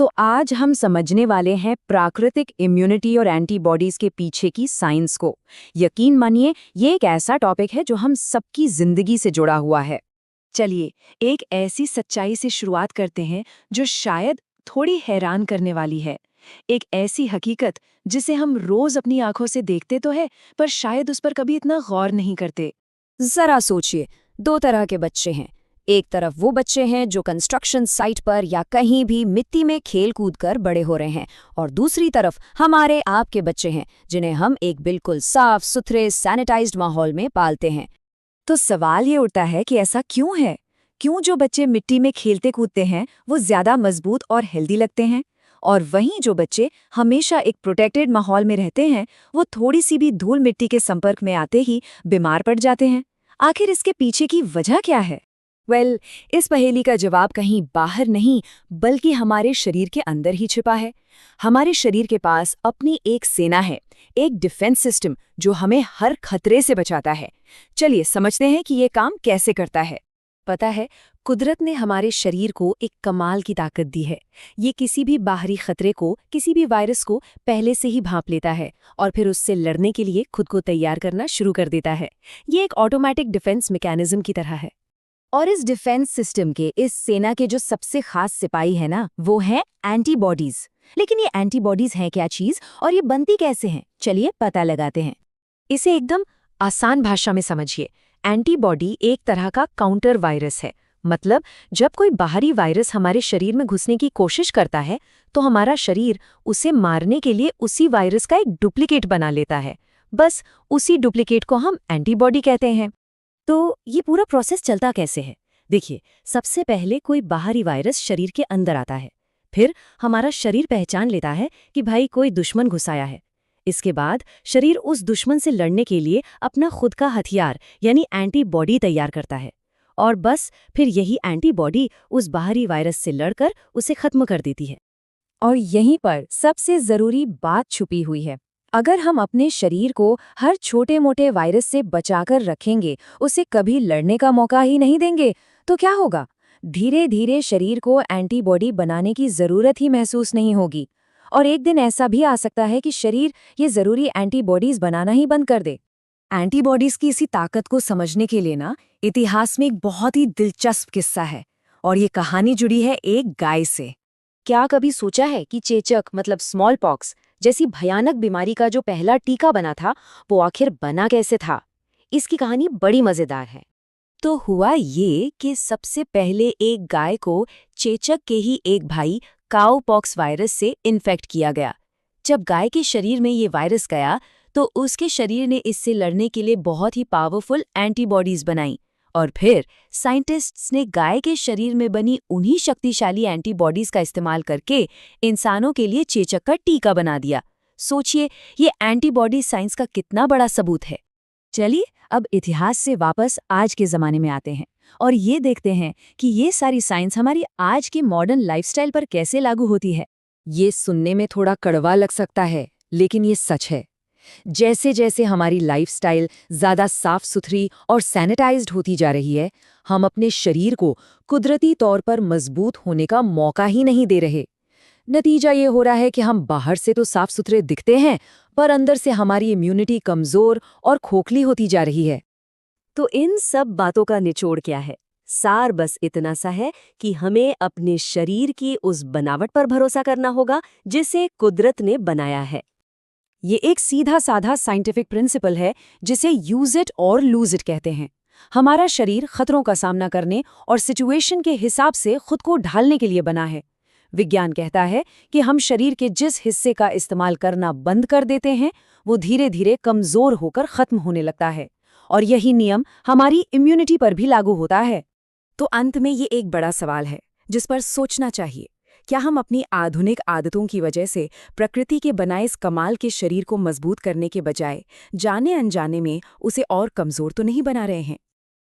तो आज हम समझने वाले हैं प्राकृतिक इम्यूनिटी और एंटीबॉडीज के पीछे की साइंस को। यकीन मानिए, ये एक ऐसा टॉपिक है जो हम सबकी जिंदगी से जुड़ा हुआ है। चलिए, एक ऐसी सच्चाई से शुरुआत करते हैं जो शायद थोड़ी हैरान करने वाली है। एक ऐसी हकीकत जिसे हम रोज अपनी आंखों से देखते तो है, पर शायद उस पर कभी इतना गौर नहीं करते। जरा सोचिए, दो तरह के बच्चे हैं। एक तरफ वो बच्चे हैं जो कंस्ट्रक्शन साइट पर या कहीं भी मिट्टी में खेल कूद कर बड़े हो रहे हैं, और दूसरी तरफ हमारे आपके बच्चे हैं जिन्हें हम एक बिल्कुल साफ सुथरे सैनिटाइज्ड माहौल में पालते हैं। तो सवाल ये उठता है कि ऐसा क्यों है? क्यों जो बच्चे मिट्टी में खेलते कूदते हैं वो ज्यादा मजबूत और हेल्दी लगते हैं, और वहीं जो बच्चे हमेशा एक प्रोटेक्टेड माहौल में रहते हैं वो थोड़ी सी भी धूल मिट्टी के संपर्क में आते ही बीमार पड़ जाते हैं? आखिर इसके पीछे की वजह क्या है? इस पहेली का जवाब कहीं बाहर नहीं, बल्कि हमारे शरीर के अंदर ही छिपा है। हमारे शरीर के पास अपनी एक सेना है, एक डिफेंस सिस्टम जो हमें हर खतरे से बचाता है। चलिए समझते हैं कि ये काम कैसे करता है। पता है, कुदरत ने हमारे शरीर को एक कमाल की ताकत दी है। ये किसी भी बाहरी खतरे को, किसी भी वायरस को पहले से ही भांप लेता है और फिर उससे लड़ने के लिए खुद को तैयार करना शुरू कर देता है। ये एक ऑटोमेटिक डिफेंस मैकेनिज्म की तरह है। और इस डिफेंस सिस्टम के, इस सेना के जो सबसे खास सिपाही है ना, वो है एंटीबॉडीज। लेकिन ये एंटीबॉडीज हैं क्या चीज, और ये बनती कैसे हैं? चलिए पता लगाते हैं। इसे एकदम आसान भाषा में समझिए। एंटीबॉडी एक तरह का काउंटर वायरस है। मतलब जब कोई बाहरी वायरस हमारे शरीर में घुसने की कोशिश करता है तो हमारा शरीर उसे मारने के लिए उसी वायरस का एक डुप्लीकेट बना लेता है। बस उसी डुप्लीकेट को हम एंटीबॉडी कहते हैं। तो ये पूरा प्रोसेस चलता कैसे है? देखिए, सबसे पहले कोई बाहरी वायरस शरीर के अंदर आता है। फिर हमारा शरीर पहचान लेता है कि भाई कोई दुश्मन घुसाया है। इसके बाद शरीर उस दुश्मन से लड़ने के लिए अपना खुद का हथियार यानी एंटीबॉडी तैयार करता है। और बस फिर यही एंटीबॉडी उस बाहरी वायरस से लड़कर उसे खत्म कर देती है। और यहीं पर सबसे जरूरी बात छुपी हुई है। अगर हम अपने शरीर को हर छोटे मोटे वायरस से बचाकर रखेंगे, उसे कभी लड़ने का मौका ही नहीं देंगे, तो क्या होगा? धीरे धीरे शरीर को एंटीबॉडी बनाने की जरूरत ही महसूस नहीं होगी। और एक दिन ऐसा भी आ सकता है कि शरीर ये जरूरी एंटीबॉडीज बनाना ही बंद कर दे। एंटीबॉडीज की इसी ताकत को समझने के लिए ना, इतिहास में एक बहुत ही दिलचस्प किस्सा है, और ये कहानी जुड़ी है एक गाय से। क्या कभी सोचा है कि चेचक मतलब स्मॉल पॉक्स जैसी भयानक बीमारी का जो पहला टीका बना था, वो आखिर बना कैसे था? इसकी कहानी बड़ी मजेदार है। तो हुआ ये कि सबसे पहले एक गाय को चेचक के ही एक भाई काउ पॉक्स वायरस से इन्फेक्ट किया गया। जब गाय के शरीर में ये वायरस गया तो उसके शरीर ने इससे लड़ने के लिए बहुत ही पावरफुल एंटीबॉडीज बनाई, और फिर साइंटिस्ट्स ने गाय के शरीर में बनी उन्हीं शक्तिशाली एंटीबॉडीज का इस्तेमाल करके इंसानों के लिए चेचक का टीका बना दिया। सोचिए, ये एंटीबॉडी साइंस का कितना बड़ा सबूत है। चलिए अब इतिहास से वापस आज के ज़माने में आते हैं और ये देखते हैं कि ये सारी साइंस हमारी आज की मॉडर्न लाइफस्टाइल पर कैसे लागू होती है। ये सुनने में थोड़ा कड़वा लग सकता है, लेकिन ये सच है। जैसे जैसे हमारी लाइफस्टाइल ज़्यादा साफ सुथरी और सैनिटाइज्ड होती जा रही है, हम अपने शरीर को कुदरती तौर पर मजबूत होने का मौका ही नहीं दे रहे। नतीजा ये हो रहा है कि हम बाहर से तो साफ सुथरे दिखते हैं, पर अंदर से हमारी इम्यूनिटी कमज़ोर और खोखली होती जा रही है। तो इन सब बातों का निचोड़ क्या है? सार बस इतना सा है कि हमें अपने शरीर की उस बनावट पर भरोसा करना होगा जिसे कुदरत ने बनाया है। ये एक सीधा साधा साइंटिफिक प्रिंसिपल है जिसे यूज इट और लूज इट कहते हैं। हमारा शरीर खतरों का सामना करने और सिचुएशन के हिसाब से खुद को ढालने के लिए बना है। विज्ञान कहता है कि हम शरीर के जिस हिस्से का इस्तेमाल करना बंद कर देते हैं, वो धीरे धीरे कमजोर होकर खत्म होने लगता है, और यही नियम हमारी इम्यूनिटी पर भी लागू होता है। तो अंत में ये एक बड़ा सवाल है जिस पर सोचना चाहिए। क्या हम अपनी आधुनिक आदतों की वजह से प्रकृति के बनाए इस कमाल के शरीर को मजबूत करने के बजाय जाने अनजाने में उसे और कमजोर तो नहीं बना रहे हैं?